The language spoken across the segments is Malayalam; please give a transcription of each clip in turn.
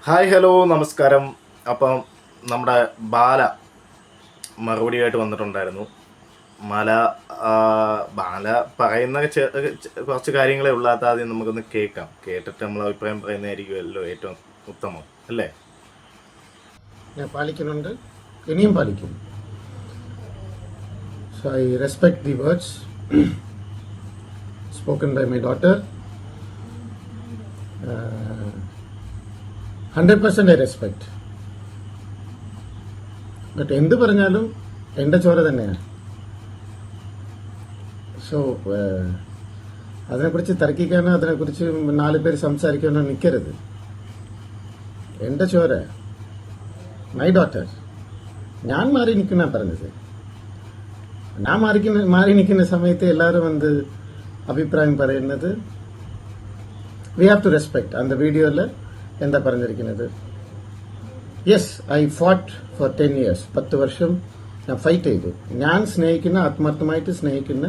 ഹായ് ഹലോ നമസ്കാരം. അപ്പം നമ്മുടെ ബാല മറുപടിയായിട്ട് വന്നിട്ടുണ്ടായിരുന്നു. മല ആ, ബാല പറയുന്ന കുറച്ച് കാര്യങ്ങളെ ഉള്ളാത്ത ആദ്യം നമുക്കൊന്ന് കേൾക്കാം. കേട്ടിട്ട് നമ്മൾ അഭിപ്രായം പറയുന്നതായിരിക്കുമല്ലോ ഏറ്റവും ഉത്തമം, അല്ലേ? ഞാൻ പാലിക്കുന്നുണ്ട്, ഇനിയും പാലിക്കും. So I respect the words spoken by my daughter. 100% I respect. But എന്ത് പറഞ്ഞാലും എൻ്റെ ചോര തന്നെയാണ്. സോ അതിനെക്കുറിച്ച് തർക്കിക്കാനോ അതിനെക്കുറിച്ച് 4 പേര് സംസാരിക്കാനോ നിൽക്കരുത്. എൻ്റെ ചോര, മൈ ഡോട്ടർ. ഞാൻ മാറി നിൽക്കുന്ന പറഞ്ഞത്. ഞാൻ മാറി നിൽക്കുന്ന സമയത്ത് എല്ലാവരും വന്ന് അഭിപ്രായം പറയുന്നത് വി ഹാവ് ടു റെസ്പെക്ട്. அந்த വീഡിയോയിൽ എന്താ പറഞ്ഞിരിക്കുന്നത്? Yes, I fought four 10 years. 10 വർഷം ഞാൻ ഫൈറ്റ് ചെയ്തു. ഞാൻ സ്നേഹിക്കുന്ന, ആത്മാർത്ഥമായിട്ട് സ്നേഹിക്കുന്ന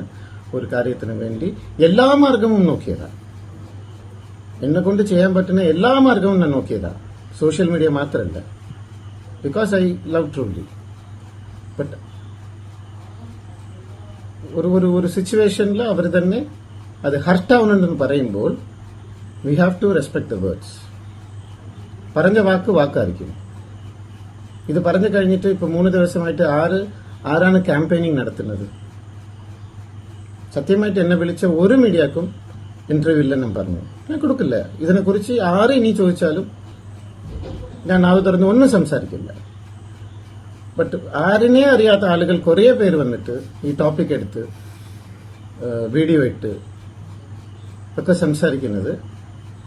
ഒരു കാര്യത്തിന് വേണ്ടി എല്ലാ മാർഗവും നോക്കിയതാണ്. എന്നെ കൊണ്ട് ചെയ്യാൻ പറ്റുന്ന എല്ലാ മാർഗവും ഞാൻ നോക്കിയതാണ്. സോഷ്യൽ മീഡിയ മാത്രമല്ല, because I love truly. But ഒരു സിറ്റുവേഷനിൽ അവർ തന്നെ അത് ഹർട്ടാവുന്നുണ്ടെന്ന് പറയുമ്പോൾ we have to respect the words. പറഞ്ഞ വാക്കായിരിക്കും. ഇത് പറഞ്ഞു കഴിഞ്ഞിട്ട് ഇപ്പൊ 3 ദിവസമായിട്ട് ആരാണ് ക്യാമ്പയിനിങ് നടത്തുന്നത്? സത്യമായിട്ട് എന്നെ വിളിച്ച ഒരു മീഡിയക്കും ഇന്റർവ്യൂ ഇല്ലെന്നും പറഞ്ഞു. ഞാൻ കൊടുക്കില്ല. ഇതിനെക്കുറിച്ച് ആര് ഇനി ചോദിച്ചാലും ഞാൻ നാവ് തുറന്ന് ഒന്നും സംസാരിക്കില്ല. ബട്ട് ആരിനെ അറിയാത്ത ആളുകൾ കുറേ പേര് വന്നിട്ട് ഈ ടോപ്പിക് എടുത്ത് വീഡിയോ ഇട്ട് ഒക്കെ സംസാരിക്കുന്നത്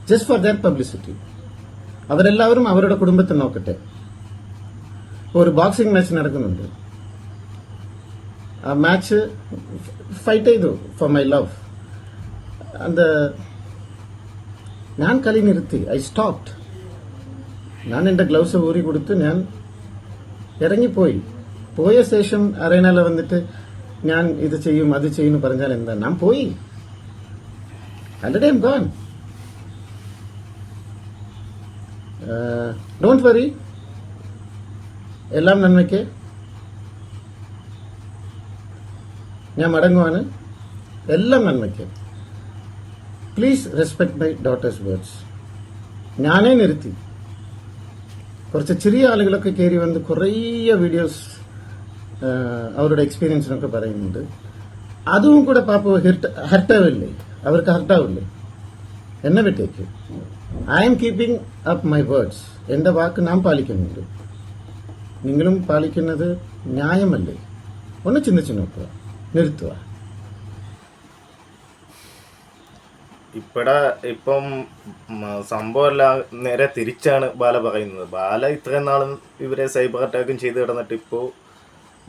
ജസ്റ്റ് ഫോർ ദാറ്റ് പബ്ലിസിറ്റി. അവരെല്ലാവരും അവരുടെ കുടുംബത്തെ നോക്കട്ടെ. ഒരു ബോക്സിംഗ് മാച്ച് നടക്കുന്നുണ്ട്. ആ മാച്ച് ഫൈറ്റ് ചെയ്തു ഫോർ മൈ ലവ്. ഞാൻ കളി നിർത്തി. I stopped. ഞാൻ എൻ്റെ ഗ്ലൗസ് ഊരി കൊടുത്ത് ഞാൻ ഇറങ്ങിപ്പോയി. പോയ ശേഷം അറേനയിൽ വന്നിട്ട് ഞാൻ ഇത് ചെയ്യും അത് ചെയ്യും പറഞ്ഞാൽ എന്താ? ഞാൻ പോയി. Already I am gone. Don't worry, എല്ലാം നന്മയ്ക്ക്. ഞാൻ മടങ്ങുവാണ്. എല്ലാം നന്മയ്ക്ക്. Please respect my daughter's words. ഞാനേ നിർത്തി. കുറച്ച് ചെറിയ ആളുകളൊക്കെ കയറി വന്ന് കുറേ വീഡിയോസ് അവരുടെ എക്സ്പീരിയൻസിനൊക്കെ പറയുന്നുണ്ട്. അതും കൂടെ പാപ്പ ഹർട്ടാവില്ലേ? അവർക്ക് ഹർട്ടാവില്ലേ? എന്നെ വിട്ടേക്ക്. I M keeping up my words. എൻ്റെ വാക്ക് നാം പാലിക്കുന്നുണ്ട്. നിങ്ങളും പാലിക്കുന്നത് ന്യായമല്ലേ? ഒന്ന് ചിന്തിച്ചു നോക്കുക. നിർത്തുക. ഇപ്പം സംഭവമെല്ലാം നേരെ തിരിച്ചാണ് ബാല പറയുന്നത്. ബാല ഇത്രയും നാളും ഇവരെ സൈബർ അറ്റാക്കും ചെയ്ത് കിടന്നിട്ട് ഇപ്പോൾ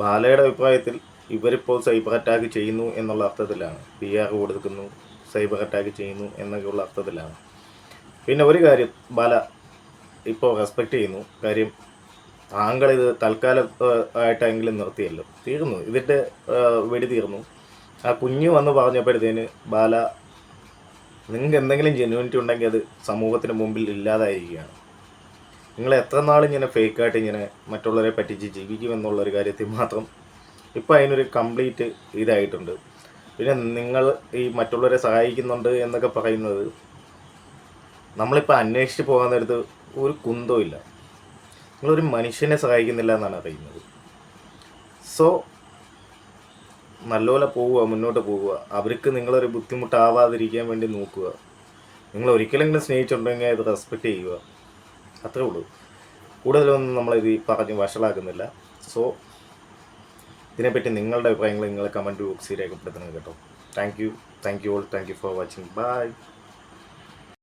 ബാലയുടെ അഭിപ്രായത്തിൽ ഇവരിപ്പോൾ സൈബർ അറ്റാക്ക് ചെയ്യുന്നു എന്നുള്ള അർത്ഥത്തിലാണ്. PR കൊടുക്കുന്നു, സൈബർ അറ്റാക്ക് ചെയ്യുന്നു എന്നൊക്കെയുള്ള അർത്ഥത്തിലാണ്. പിന്നെ ഒരു കാര്യം ബാല ഇപ്പോൾ റെസ്പെക്റ്റ് ചെയ്യുന്നു. കാര്യം താങ്കളിത് തൽക്കാലം ആയിട്ടെങ്കിലും നിർത്തിയല്ലോ. തീർന്നു, ഇതിൻ്റെ വെടി തീർന്നു. ആ കുഞ്ഞു വന്ന് പറഞ്ഞപ്പോഴത്തേന് ബാല, നിങ്ങൾക്ക് എന്തെങ്കിലും ജെന്യൂനിറ്റി ഉണ്ടെങ്കിൽ അത് സമൂഹത്തിന് മുമ്പിൽ ഇല്ലാതായിരിക്കുകയാണ്. നിങ്ങൾ എത്ര നാളിങ്ങനെ ഫേക്കായിട്ട് ഇങ്ങനെ മറ്റുള്ളവരെ പറ്റിച്ച് ജീവിക്കുമെന്നുള്ളൊരു കാര്യത്തിൽ മാത്രം ഇപ്പോൾ അതിനൊരു കംപ്ലീറ്റ് ഇതായിട്ടുണ്ട്. പിന്നെ നിങ്ങൾ ഈ മറ്റുള്ളവരെ സഹായിക്കുന്നുണ്ട് എന്നൊക്കെ പറയുന്നത് നമ്മളിപ്പോൾ അന്വേഷിച്ച് പോകാൻ നേരത്ത് ഒരു കുന്തവും ഇല്ല. നിങ്ങളൊരു മനുഷ്യനെ സഹായിക്കുന്നില്ല എന്നാണ് അറിയുന്നത്. സോ നല്ലപോലെ പോവുക, മുന്നോട്ട് പോവുക. അവർക്ക് നിങ്ങളൊരു ബുദ്ധിമുട്ടാവാതിരിക്കാൻ വേണ്ടി നോക്കുക. നിങ്ങൾ ഒരിക്കലെങ്കിലും സ്നേഹിച്ചിട്ടുണ്ടെങ്കിൽ അത് റെസ്പെക്റ്റ് ചെയ്യുക. അത്രേ ഉള്ളൂ. കൂടുതലൊന്നും നമ്മളിത് പറഞ്ഞ് വഷളാക്കുന്നില്ല. സോ ഇതിനെപ്പറ്റി നിങ്ങളുടെ അഭിപ്രായങ്ങൾ നിങ്ങൾ കമൻറ്റ് ബോക്സിൽ രേഖപ്പെടുത്തണം കേട്ടോ. Thank you all. Thank you for watching. By.